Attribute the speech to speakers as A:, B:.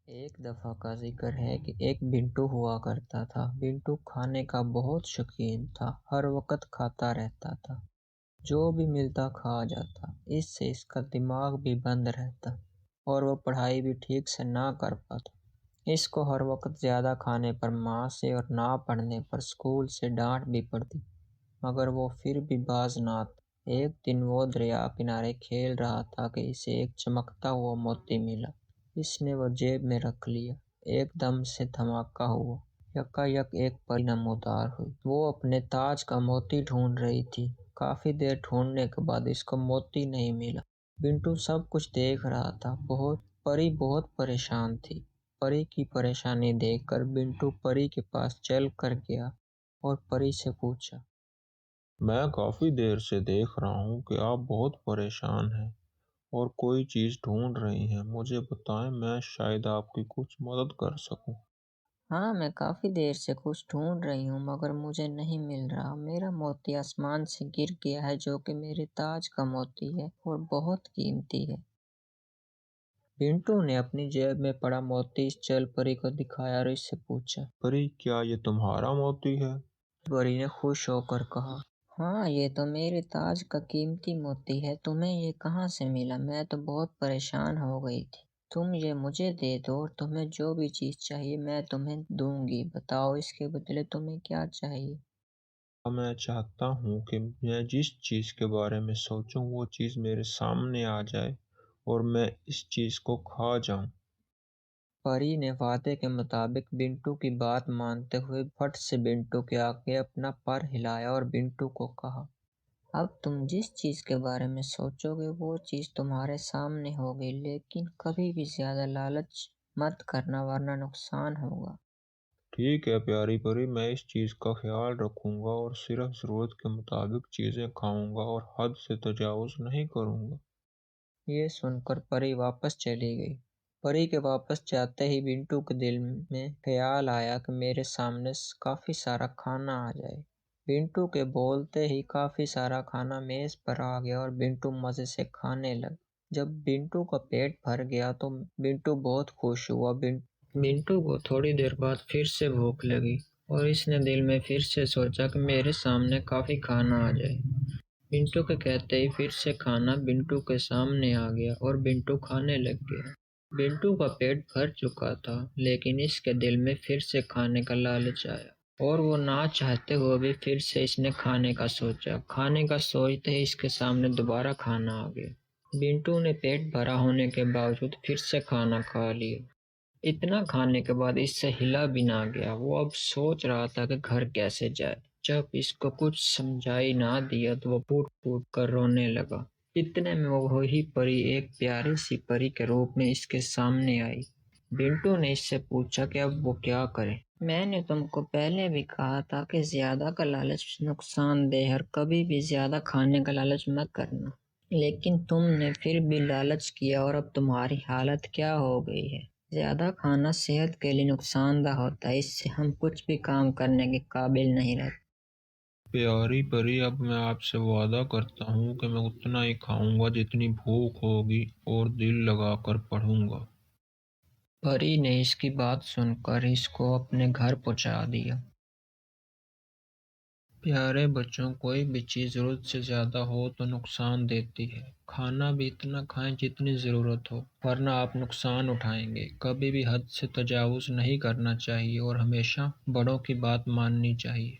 A: ایک دفعہ کا ذکر ہے کہ ایک بنٹو ہوا کرتا تھا۔ بنٹو کھانے کا بہت شوقین تھا، ہر وقت کھاتا رہتا تھا، جو بھی ملتا کھا جاتا۔ اس سے اس کا دماغ بھی بند رہتا اور وہ پڑھائی بھی ٹھیک سے نہ کر پاتا۔ اس کو ہر وقت زیادہ کھانے پر ماں سے اور نہ پڑھنے پر اسکول سے ڈانٹ بھی پڑتی، مگر وہ پھر بھی باز نہ آتا۔ ایک دن وہ دریا کنارے کھیل رہا تھا کہ اسے ایک چمکتا ہوا موتی ملا۔ اس نے وہ جیب میں رکھ لیا۔ ایک دم سے دھماکہ ہوا، یکایک ایک پری نمودار ہوئی۔ وہ اپنے تاج کا موتی ڈھونڈ رہی تھی۔ کافی دیر ڈھونڈنے کے بعد اس کو موتی نہیں ملا۔ بنٹو سب کچھ دیکھ رہا تھا، پری بہت پریشان تھی۔ پری کی پریشانی دیکھ کر بنٹو پری کے پاس چل کر گیا اور پری سے پوچھا،
B: میں کافی دیر سے دیکھ رہا ہوں کہ آپ بہت پریشان ہیں اور کوئی چیز ڈھونڈ رہی ہیں۔ مجھے بتائیں، میں شاید آپ کی کچھ مدد کر سکوں۔
A: ہاں، میں کافی دیر سے کچھ ڈھونڈ رہی ہوں مگر مجھے نہیں مل رہا۔ میرا موتی آسمان سے گر گیا ہے جو کہ میرے تاج کا موتی ہے اور بہت قیمتی ہے۔ بنٹو نے اپنی جیب میں پڑا موتی اس چل پری کو دکھایا اور اس سے پوچھا،
B: پری، کیا یہ تمہارا موتی ہے؟
A: پری نے خوش ہو کر کہا، ہاں، یہ تو میرے تاج کا قیمتی موتی ہے۔ تمہیں یہ کہاں سے ملا؟ میں تو بہت پریشان ہو گئی تھی۔ تم یہ مجھے دے دو اور تمہیں جو بھی چیز چاہیے میں تمہیں دوں گی۔ بتاؤ اس کے بدلے تمہیں کیا چاہیے؟
B: میں چاہتا ہوں کہ میں جس چیز کے بارے میں سوچوں وہ چیز میرے سامنے آ جائے اور میں اس چیز کو کھا جاؤں۔
A: پری نے وعدے کے مطابق بنٹو کی بات مانتے ہوئے پھٹ سے بنٹو کے آگے اپنا پر ہلایا اور بنٹو کو کہا، اب تم جس چیز کے بارے میں سوچو گے وہ چیز تمہارے سامنے ہوگی، لیکن کبھی بھی زیادہ لالچ مت کرنا ورنہ نقصان ہوگا۔
B: ٹھیک ہے پیاری پری، میں اس چیز کا خیال رکھوں گا اور صرف ضرورت کے مطابق چیزیں کھاؤں گا اور حد سے تجاوز نہیں کروں گا۔
A: یہ سن کر پری واپس چلی گئی۔ پری کے واپس جاتے ہی بنٹو کے دل میں خیال آیا کہ میرے سامنے کافی سارا کھانا آ جائے۔ بنٹو کے بولتے ہی کافی سارا کھانا میز پر آ گیا اور بنٹو مزے سے کھانے لگا۔ جب بنٹو کا پیٹ بھر گیا تو بنٹو بہت خوش ہوا۔ بنٹو کو تھوڑی دیر بعد پھر سے بھوک لگی اور اس نے دل میں پھر سے سوچا کہ میرے سامنے کافی کھانا آ جائے۔ بنٹو کے کہتے ہی پھر سے کھانا بنٹو کے سامنے آ گیا اور بنٹو کھانے لگ گیا۔ بنٹو کا پیٹ بھر چکا تھا لیکن اس کے دل میں پھر سے کھانے کا لالچ آیا اور وہ نہ چاہتے ہوئے بھی پھر سے اس نے کھانے کا سوچا۔ کھانے کا سوچتے ہی اس کے سامنے دوبارہ کھانا آ گیا۔ بنٹو نے پیٹ بھرا ہونے کے باوجود پھر سے کھانا کھا لیا۔ اتنا کھانے کے بعد اس سے ہلا بھی نہ گیا۔ وہ اب سوچ رہا تھا کہ گھر کیسے جائے۔ جب اس کو کچھ سمجھائی نہ دیا تو وہ پھوٹ پھوٹ کر رونے لگا۔ اتنے میں وہی پری ایک پیاری سی پری کے روپ میں اس کے سامنے آئی۔ بنٹو نے اس سے پوچھا کہ اب وہ کیا کرے۔ میں نے تم کو پہلے بھی کہا تھا کہ زیادہ کا لالچ نقصان دہ ہے، کبھی بھی زیادہ کھانے کا لالچ مت کرنا، لیکن تم نے پھر بھی لالچ کیا اور اب تمہاری حالت کیا ہو گئی ہے۔ زیادہ کھانا صحت کے لیے نقصان دہ ہوتا ہے، اس سے ہم کچھ بھی کام کرنے کے قابل نہیں رہتے۔
B: پیاری پری، اب میں آپ سے وعدہ کرتا ہوں کہ میں اتنا ہی کھاؤں گا جتنی بھوک ہوگی اور دل لگا کر پڑھوں گا۔
A: پری نے اس کی بات سن کر اس کو اپنے گھر پہنچا دیا۔
B: پیارے بچوں، کوئی بھی چیز ضرورت سے زیادہ ہو تو نقصان دیتی ہے۔ کھانا بھی اتنا کھائیں جتنی ضرورت ہو، ورنہ آپ نقصان اٹھائیں گے۔ کبھی بھی حد سے تجاوز نہیں کرنا چاہیے اور ہمیشہ بڑوں کی بات ماننی چاہیے۔